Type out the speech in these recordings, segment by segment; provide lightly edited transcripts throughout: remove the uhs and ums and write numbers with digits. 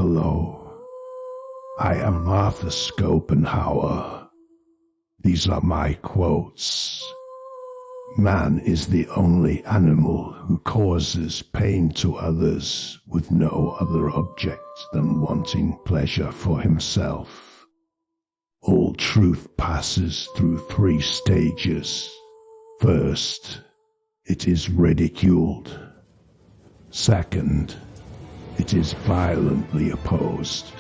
Hello, I am Arthur Schopenhauer. These are my quotes. Man is the only animal who causes pain to others with no other object than wanting pleasure for himself. All truth passes through 3 stages. First, it is ridiculed. Second, it is violently opposed.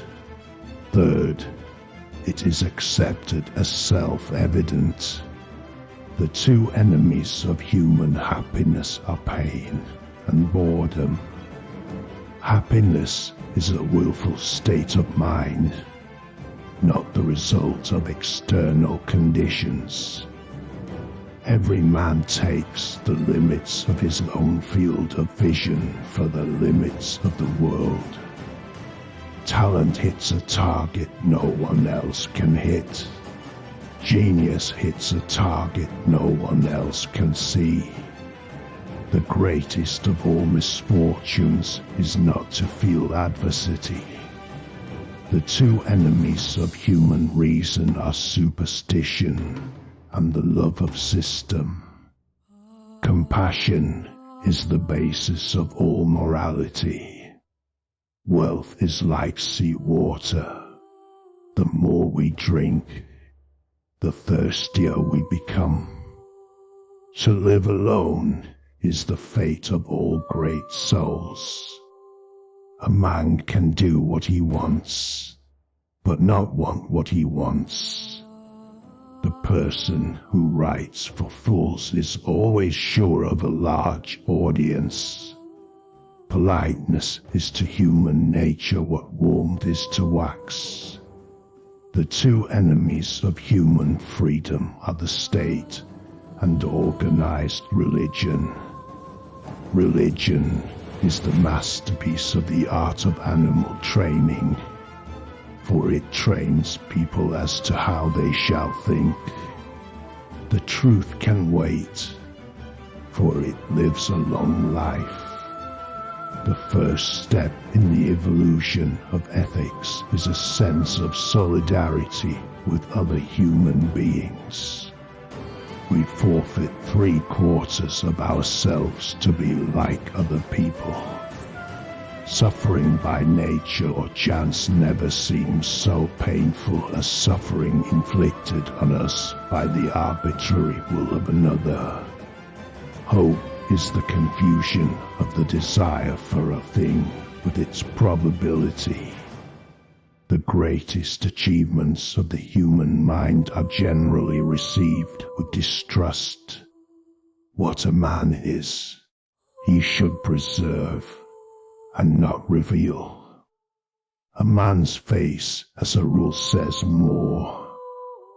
Third, it is accepted as self-evident. The 2 enemies of human happiness are pain and boredom. Happiness is a willful state of mind, not the result of external conditions. Every man takes the limits of his own field of vision for the limits of the world. Talent hits a target no one else can hit. Genius hits a target no one else can see. The greatest of all misfortunes is not to feel adversity. The 2 enemies of human reason are superstition and the love of system. Compassion is the basis of all morality. Wealth is like sea water. The more we drink, the thirstier we become. To live alone is the fate of all great souls. A man can do what he wants, but not want what he wants. The person who writes for fools is always sure of a large audience. Politeness is to human nature what warmth is to wax. The 2 enemies of human freedom are the state and organized religion. Religion is the masterpiece of the art of animal training, for it trains people as to how they shall think. The truth can wait, for it lives a long life. The first step in the evolution of ethics is a sense of solidarity with other human beings. We forfeit 3/4 of ourselves to be like other people. Suffering by nature or chance never seems so painful as suffering inflicted on us by the arbitrary will of another. Hope is the confusion of the desire for a thing with its probability. The greatest achievements of the human mind are generally received with distrust. What a man is, he should preserve and not reveal. A man's face, as a rule, says more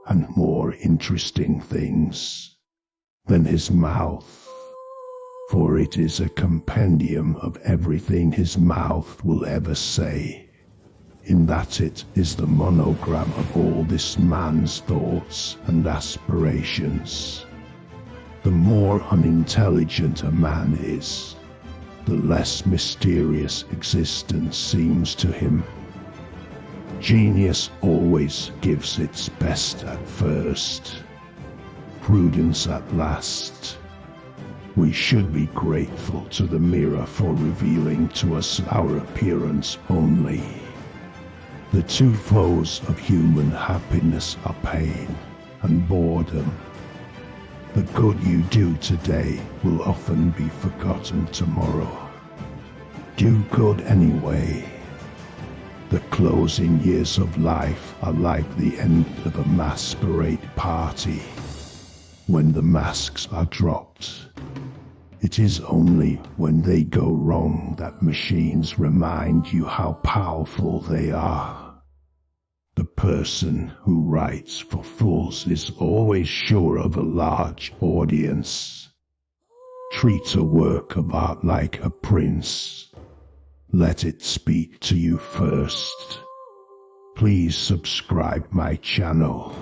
and more interesting things than his mouth, for it is a compendium of everything his mouth will ever say, in that it is the monogram of all this man's thoughts and aspirations. The more unintelligent a man is, the less mysterious existence seems to him. Genius always gives its best at first, prudence at last. We should be grateful to the mirror for revealing to us our appearance only. The 2 foes of human happiness are pain and boredom. The good you do today will often be forgotten tomorrow. Do good anyway. The closing years of life are like the end of a masquerade party. When the masks are dropped, it is only when they go wrong that machines remind you how powerful they are. The person who writes for fools is always sure of a large audience. Treat a work of art like a prince. Let it speak to you first. Please subscribe my channel.